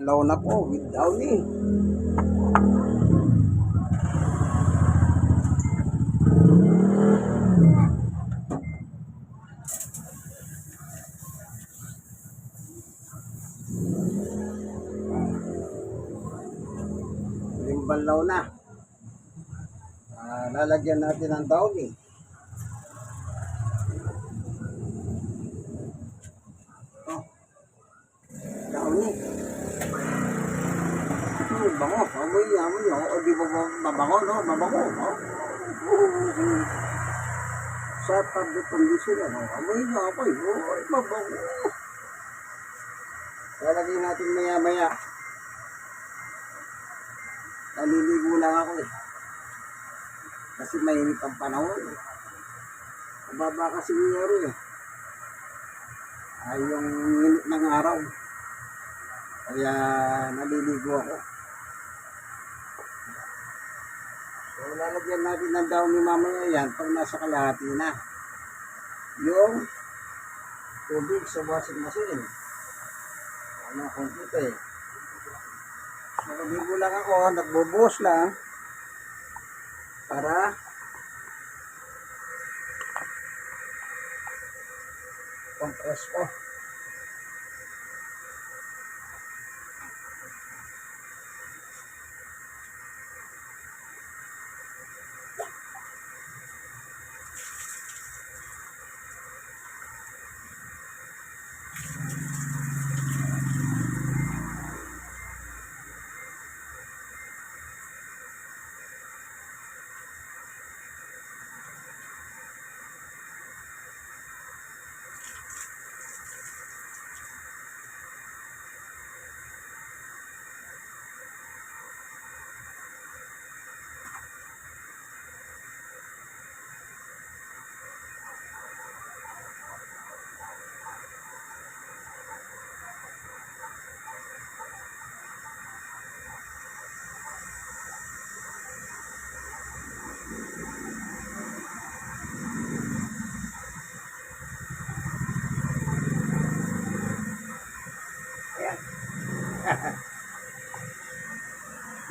Low na po with Downy. Limbanlaw na. Lalagyan natin ng Downy. Oh, Downy. Bango. Amoy niya. O di ba mabango, no? Mabango. Oh. Sa public condition, ano? Amoy niya. Amoy. Oh, mabango. Lalagyan natin maya-maya. Naliligo lang ako eh. Kasi mainit ang panahon eh. Mababa kasi ngayari eh. Ay yung init ng araw. Kaya naliligo ako. So lalagyan natin ng Downy mamaya yan pag nasa kalahati na. Yung tubig sa washing machine. Ano, konti pa eh. Naligo lang ako, nagbubuhos lang para compress ko.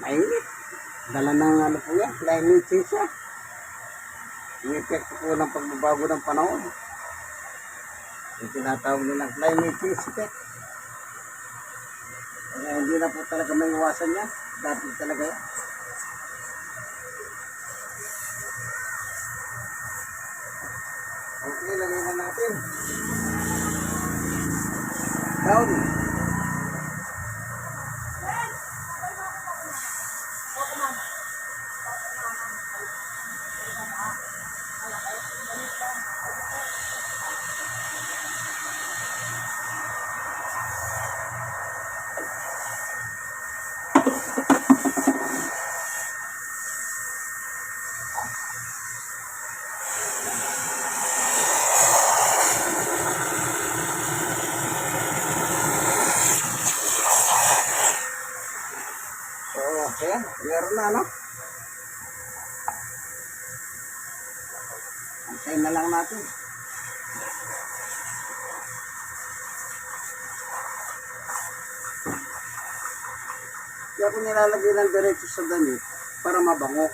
Mainit. Dala ng ano po yan, climate change siya. Yung epekto po ng pagbabago ng panahon. Yung tinatawag nilang climate change effect. Kaya hindi na po talaga may iwasan yan. Dati talaga yan. Okay, lagay na natin. Down. Ayan, meron na, no? Antayin na lang natin. Kaya ako nilalagay ng diretso sa damit para mabango.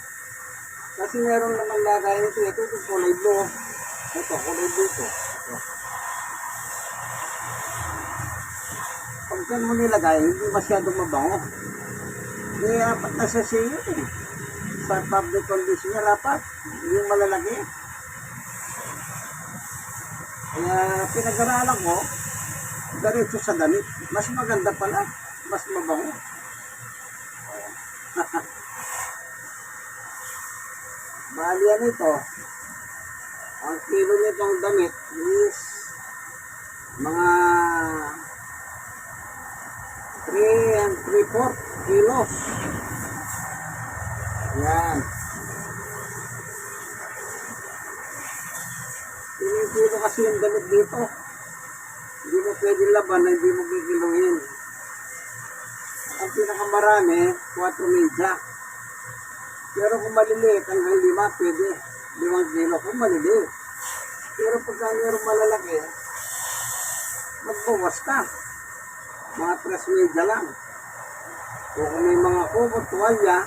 Kasi meron naman lagay nito. Ito kulay blue. Ito, kulay blue ito. Pag dyan mo nilagay, hindi masyadong mabango. Kaya dapat nasa siyo eh. Sa public condition niya dapat. Hindi malalaki. Kaya pinag-aralan ko, diretso sa damit. Mas maganda pala. Mas mabango. Bali yan ito. Ang kilo nitong damit is mga 3 and 3/4 kilos. Yan. Kilo kasi yung damit dito. Hindi mo pwede laban na hindi mo kikiluhin. Ang pinakamarami, 4 media. Pero kung maliliit, hanggang 5, pwede. 5 kilo kung maliliit. Pero pagka mayroong malalaki, magbawas ka. Mga 3 media lang. O kung may mga kuko, tuwalya,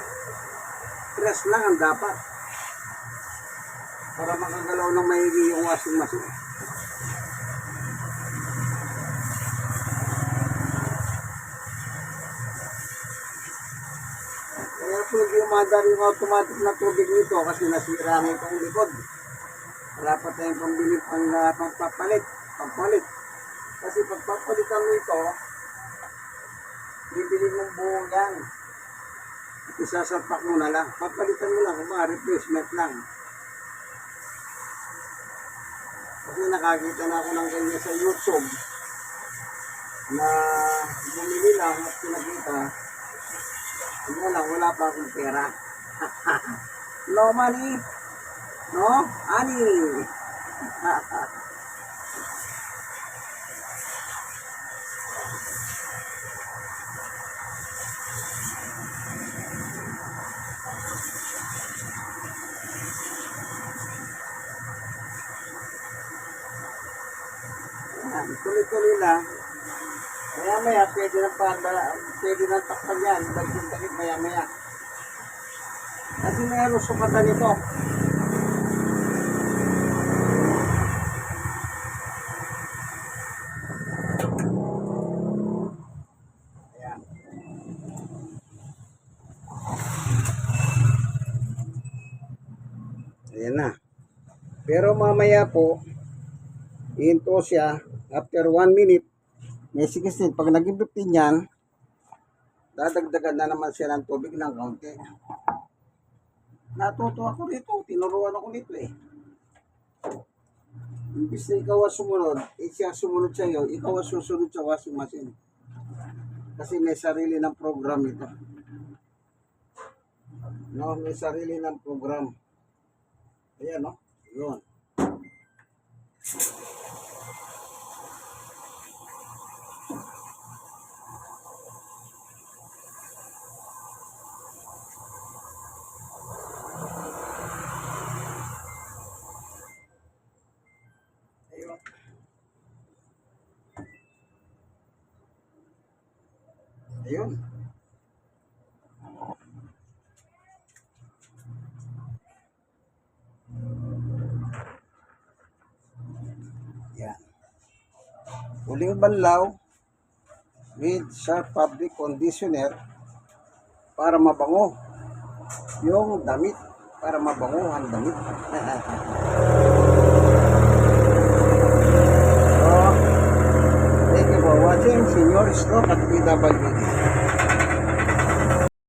press lang ang dapat. Para makagalaw ng maigi yung washing machine. Kaya po hindi umadar yung automatic na tubig nito kasi nasira na itong likod. Wala pa tayong pambili pampalit. Kasi pag papalitan mo ito, bibili mong buo yan. At isasapak mo na lang. Papalitan mo lang, kung replacement lang. Kasi nakakita na ako ng ganyan sa YouTube na bumili lang at pinakita. Ano lang, wala pa akong pera. No money, no honey. Tuloy-tuloy lang. Maya-maya, pwede nang takpan yan. Dagdag maya-maya. Kasi meron sukatan nito. Ayan. Ayan na. Pero mamaya po, ihinto siya. After 1 minute, may 16. Pag naging 15 yan, dadagdagan na naman siya ng tubig ng kaunti. Natuto ako rito. Tinuruan ako nito eh. Imbis na ikaw ang sumunod, siya sumunod sa iyo, ikaw ang susunod sa washing machine. Kasi may sarili ng program ito. No, may sarili ng program. Ayan, no? Yun. Ayun. Yan. Huling banlaw with sharp fabric conditioner para mabango yung damit. Para mabango ang damit. So, thank you for watching. Senior Stroke at PWD.